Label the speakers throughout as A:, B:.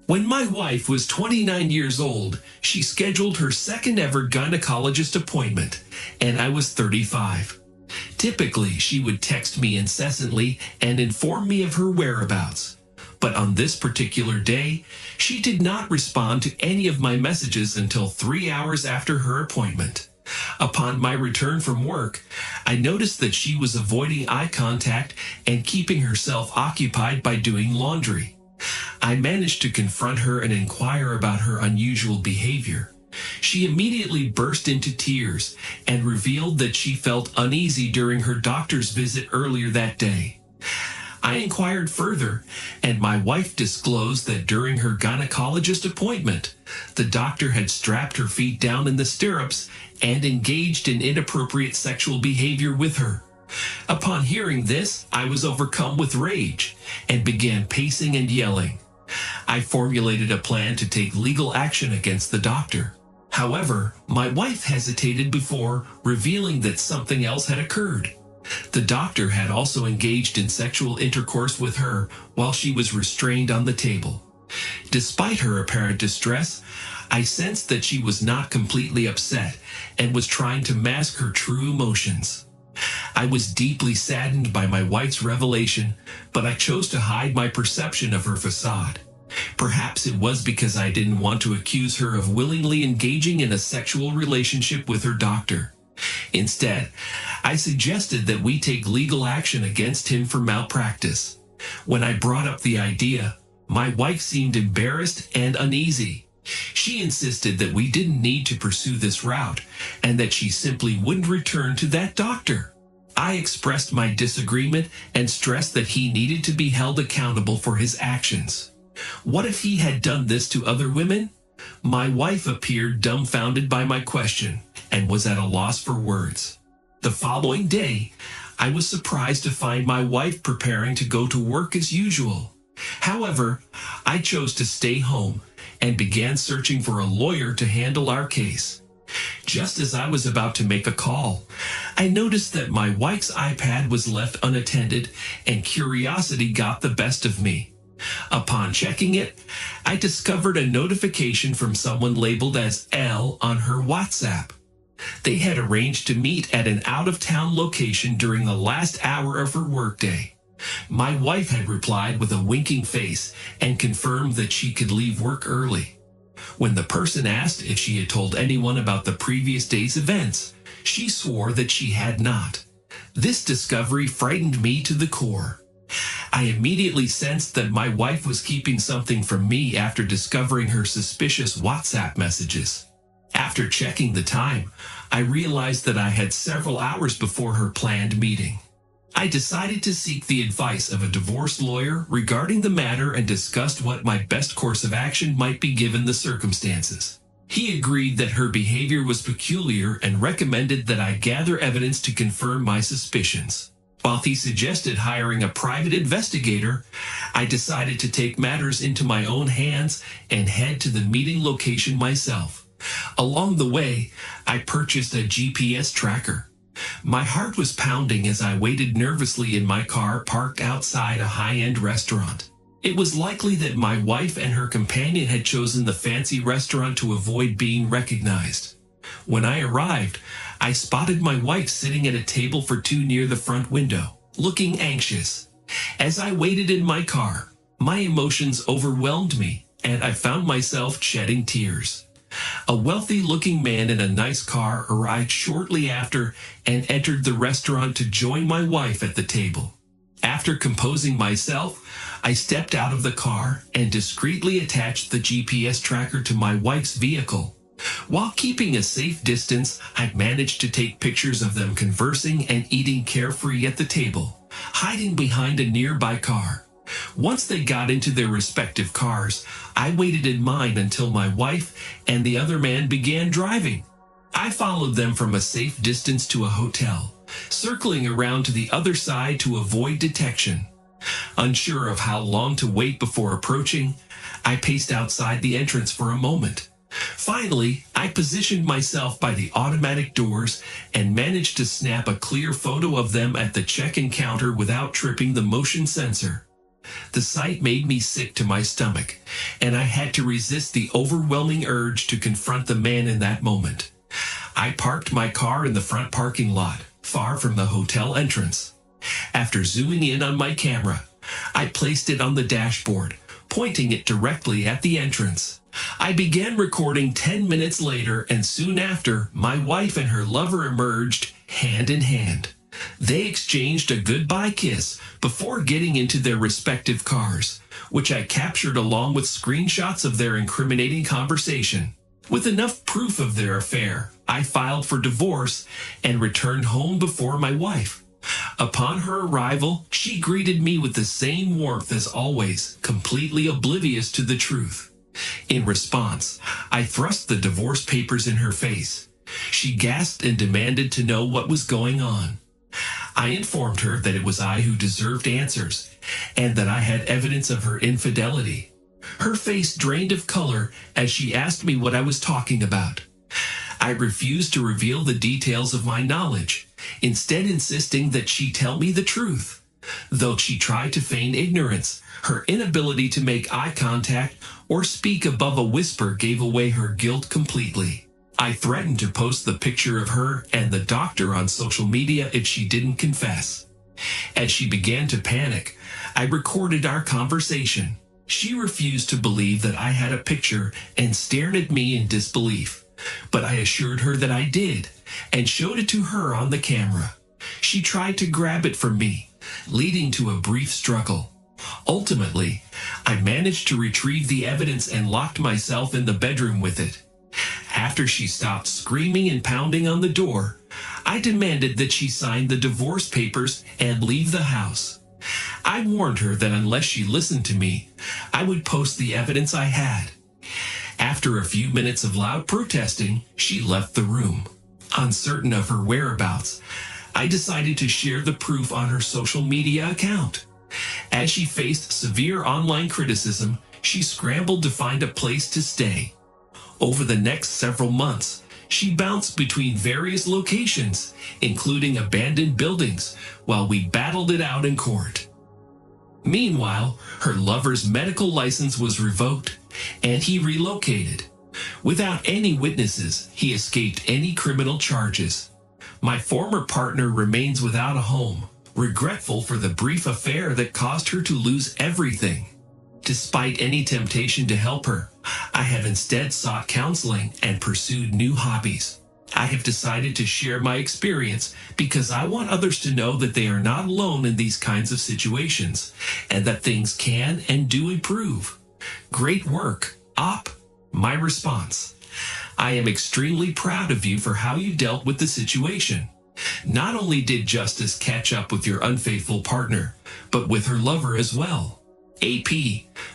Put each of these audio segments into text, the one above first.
A: When my wife was 29 years old, she scheduled her second ever gynecologist appointment, and I was 35. Typically, she would text me incessantly and inform me of her whereabouts. But on this particular day, she did not respond to any of my messages until 3 hours after her appointment. Upon my return from work, I noticed that she was avoiding eye contact and keeping herself occupied by doing laundry. I managed to confront her and inquire about her unusual behavior. She immediately burst into tears and revealed that she felt uneasy during her doctor's visit earlier that day. I inquired further, and my wife disclosed that during her gynecologist appointment, the doctor had strapped her feet down in the stirrups and engaged in inappropriate sexual behavior with her. Upon hearing this, I was overcome with rage and began pacing and yelling. I formulated a plan to take legal action against the doctor. However, my wife hesitated before revealing that something else had occurred. The doctor had also engaged in sexual intercourse with her while she was restrained on the table. Despite her apparent distress, I sensed that she was not completely upset and was trying to mask her true emotions. I was deeply saddened by my wife's revelation, but I chose to hide my perception of her facade. Perhaps it was because I didn't want to accuse her of willingly engaging in a sexual relationship with her doctor. Instead, I suggested that we take legal action against him for malpractice. When I brought up the idea, my wife seemed embarrassed and uneasy. She insisted that we didn't need to pursue this route and that she simply wouldn't return to that doctor. I expressed my disagreement and stressed that he needed to be held accountable for his actions. What if he had done this to other women? My wife appeared dumbfounded by my question and was at a loss for words. The following day, I was surprised to find my wife preparing to go to work as usual. However, I chose to stay home and began searching for a lawyer to handle our case. Just as I was about to make a call, I noticed that my wife's iPad was left unattended and curiosity got the best of me. Upon checking it, I discovered a notification from someone labeled as L on her WhatsApp. They had arranged to meet at an out-of-town location during the last hour of her workday. My wife had replied with a winking face and confirmed that she could leave work early. When the person asked if she had told anyone about the previous day's events, she swore that she had not. This discovery frightened me to the core. I immediately sensed that my wife was keeping something from me after discovering her suspicious WhatsApp messages. After checking the time, I realized that I had several hours before her planned meeting. I decided to seek the advice of a divorce lawyer regarding the matter and discussed what my best course of action might be given the circumstances. He agreed that her behavior was peculiar and recommended that I gather evidence to confirm my suspicions. While he suggested hiring a private investigator, I decided to take matters into my own hands and head to the meeting location myself. Along the way, I purchased a GPS tracker. My heart was pounding as I waited nervously in my car parked outside a high-end restaurant. It was likely that my wife and her companion had chosen the fancy restaurant to avoid being recognized. When I arrived, I spotted my wife sitting at a table for two near the front window, looking anxious. As I waited in my car, my emotions overwhelmed me, and I found myself shedding tears. A wealthy-looking man in a nice car arrived shortly after and entered the restaurant to join my wife at the table. After composing myself, I stepped out of the car and discreetly attached the GPS tracker to my wife's vehicle. While keeping a safe distance, I managed to take pictures of them conversing and eating carefree at the table, hiding behind a nearby car. Once they got into their respective cars, I waited in mine until my wife and the other man began driving. I followed them from a safe distance to a hotel, circling around to the other side to avoid detection. Unsure of how long to wait before approaching, I paced outside the entrance for a moment. Finally, I positioned myself by the automatic doors and managed to snap a clear photo of them at the check-in counter without tripping the motion sensor. The sight made me sick to my stomach, and I had to resist the overwhelming urge to confront the man in that moment. I parked my car in the front parking lot, far from the hotel entrance. After zooming in on my camera, I placed it on the dashboard, pointing it directly at the entrance. I began recording 10 minutes later, and soon after, my wife and her lover emerged hand in hand. They exchanged a goodbye kiss before getting into their respective cars, which I captured along with screenshots of their incriminating conversation. With enough proof of their affair, I filed for divorce and returned home before my wife. Upon her arrival, she greeted me with the same warmth as always, completely oblivious to the truth. In response, I thrust the divorce papers in her face. She gasped and demanded to know what was going on. I informed her that it was I who deserved answers, and that I had evidence of her infidelity. Her face drained of color as she asked me what I was talking about. I refused to reveal the details of my knowledge, instead insisting that she tell me the truth. Though she tried to feign ignorance, her inability to make eye contact or speak above a whisper gave away her guilt completely. I threatened to post the picture of her and the doctor on social media if she didn't confess. As she began to panic, I recorded our conversation. She refused to believe that I had a picture and stared at me in disbelief. But I assured her that I did, and showed it to her on the camera. She tried to grab it from me, leading to a brief struggle. Ultimately, I managed to retrieve the evidence and locked myself in the bedroom with it. After she stopped screaming and pounding on the door, I demanded that she sign the divorce papers and leave the house. I warned her that unless she listened to me, I would post the evidence I had. After a few minutes of loud protesting, she left the room. Uncertain of her whereabouts, I decided to share the proof on her social media account. As she faced severe online criticism, she scrambled to find a place to stay. Over the next several months, she bounced between various locations, including abandoned buildings, while we battled it out in court. Meanwhile, her lover's medical license was revoked, and he relocated. Without any witnesses, he escaped any criminal charges. My former partner remains without a home, regretful for the brief affair that caused her to lose everything. Despite any temptation to help her, I have instead sought counseling and pursued new hobbies. I have decided to share my experience because I want others to know that they are not alone in these kinds of situations, and that things can and do improve. Great work, Op. My response: I am extremely proud of you for how you dealt with the situation. Not only did justice catch up with your unfaithful partner, but with her lover as well. AP,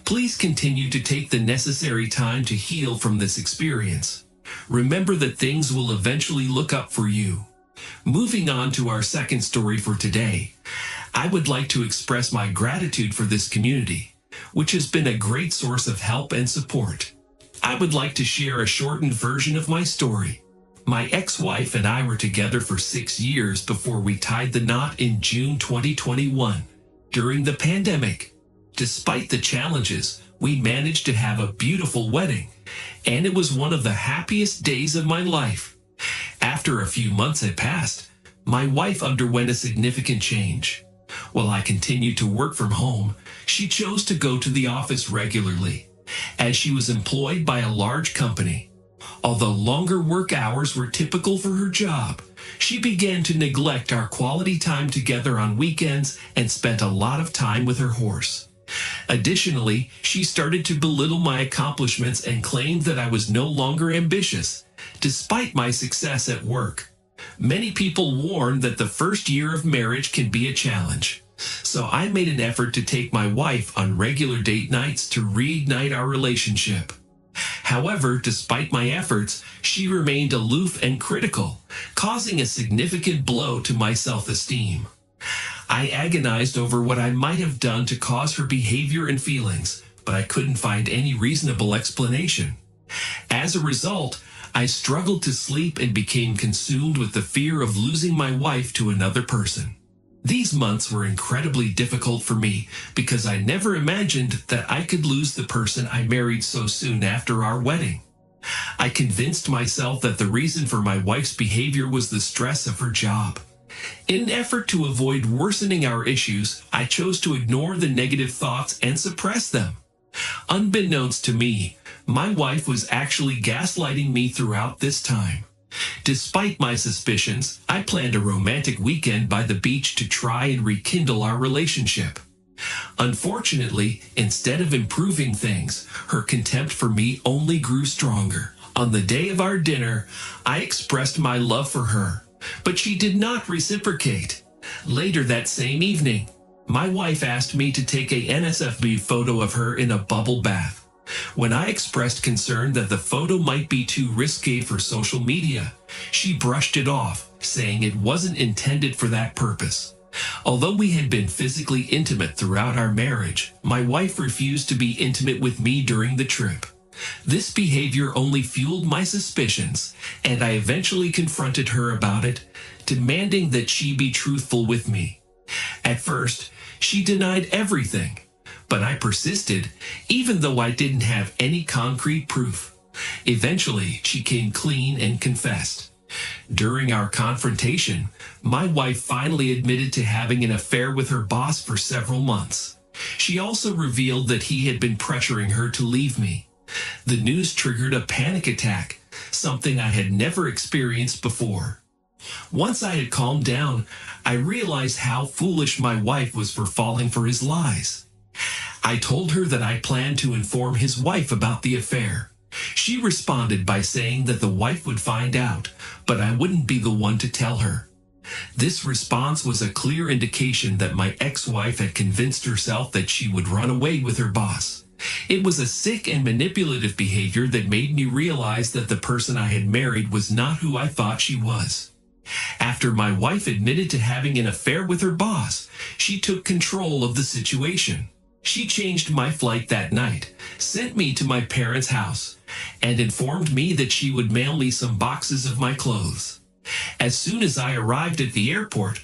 A: please continue to take the necessary time to heal from this experience. Remember that things will eventually look up for you. Moving on to our second story for today, I would like to express my gratitude for this community, which has been a great source of help and support. I would like to share a shortened version of my story. My ex-wife and I were together for 6 years before we tied the knot in June 2021, during the pandemic. Despite the challenges, we managed to have a beautiful wedding, and it was one of the happiest days of my life. After a few months had passed, my wife underwent a significant change. While I continued to work from home, she chose to go to the office regularly, as she was employed by a large company. Although longer work hours were typical for her job, she began to neglect our quality time together on weekends and spent a lot of time with her horse. Additionally, she started to belittle my accomplishments and claimed that I was no longer ambitious, despite my success at work. Many people warn that the first year of marriage can be a challenge, so I made an effort to take my wife on regular date nights to reignite our relationship. However, despite my efforts, she remained aloof and critical, causing a significant blow to my self-esteem. I agonized over what I might have done to cause her behavior and feelings, but I couldn't find any reasonable explanation. As a result, I struggled to sleep and became consumed with the fear of losing my wife to another person. These months were incredibly difficult for me because I never imagined that I could lose the person I married so soon after our wedding. I convinced myself that the reason for my wife's behavior was the stress of her job. In an effort to avoid worsening our issues, I chose to ignore the negative thoughts and suppress them. Unbeknownst to me, my wife was actually gaslighting me throughout this time. Despite my suspicions, I planned a romantic weekend by the beach to try and rekindle our relationship. Unfortunately, instead of improving things, her contempt for me only grew stronger. On the day of our dinner, I expressed my love for her, but she did not reciprocate. Later that same evening, my wife asked me to take a NSFB photo of her in a bubble bath. When I expressed concern that the photo might be too risque for social media, she brushed it off, saying it wasn't intended for that purpose. Although we had been physically intimate throughout our marriage, my wife refused to be intimate with me during the trip. This behavior only fueled my suspicions, and I eventually confronted her about it, demanding that she be truthful with me. At first, she denied everything, but I persisted, even though I didn't have any concrete proof. Eventually, she came clean and confessed. During our confrontation, my wife finally admitted to having an affair with her boss for several months. She also revealed that he had been pressuring her to leave me. The news triggered a panic attack, something I had never experienced before. Once I had calmed down, I realized how foolish my wife was for falling for his lies. I told her that I planned to inform his wife about the affair. She responded by saying that the wife would find out, but I wouldn't be the one to tell her. This response was a clear indication that my ex-wife had convinced herself that she would run away with her boss. It was a sick and manipulative behavior that made me realize that the person I had married was not who I thought she was. After my wife admitted to having an affair with her boss, she took control of the situation. She changed my flight that night, sent me to my parents' house, and informed me that she would mail me some boxes of my clothes. As soon as I arrived at the airport,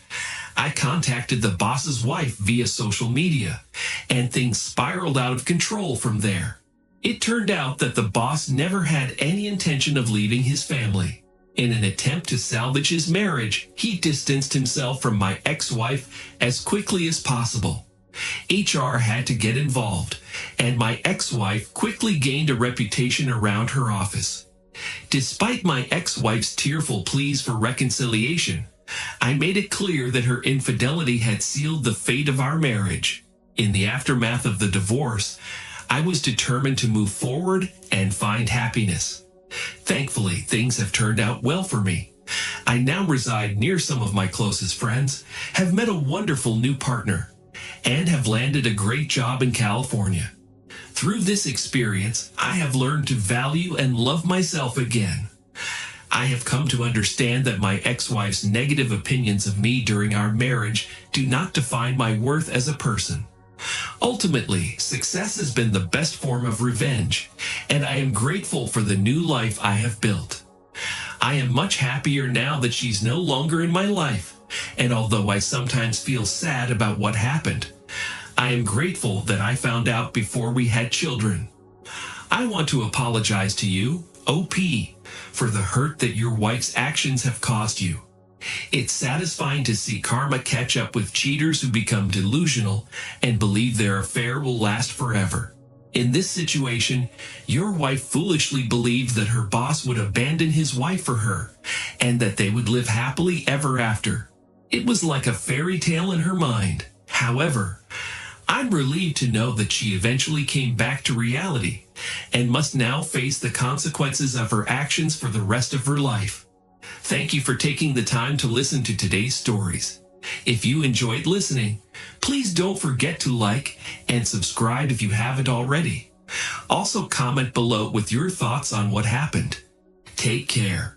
A: I contacted the boss's wife via social media, and things spiraled out of control from there. It turned out that the boss never had any intention of leaving his family. In an attempt to salvage his marriage, he distanced himself from my ex-wife as quickly as possible. HR had to get involved, and my ex-wife quickly gained a reputation around her office. Despite my ex-wife's tearful pleas for reconciliation, I made it clear that her infidelity had sealed the fate of our marriage. In the aftermath of the divorce, I was determined to move forward and find happiness. Thankfully, things have turned out well for me. I now reside near some of my closest friends, have met a wonderful new partner, and have landed a great job in California. Through this experience, I have learned to value and love myself again. I have come to understand that my ex-wife's negative opinions of me during our marriage do not define my worth as a person. Ultimately, success has been the best form of revenge, and I am grateful for the new life I have built. I am much happier now that she's no longer in my life, and although I sometimes feel sad about what happened, I am grateful that I found out before we had children. I want to apologize to you, OP, for the hurt that your wife's actions have caused you. It's satisfying to see karma catch up with cheaters who become delusional and believe their affair will last forever. In this situation, your wife foolishly believed that her boss would abandon his wife for her and that they would live happily ever after. It was like a fairy tale in her mind. However, I'm relieved to know that she eventually came back to reality and must now face the consequences of her actions for the rest of her life. Thank you for taking the time to listen to today's stories. If you enjoyed listening, please don't forget to like and subscribe if you haven't already. Also comment below with your thoughts on what happened. Take care.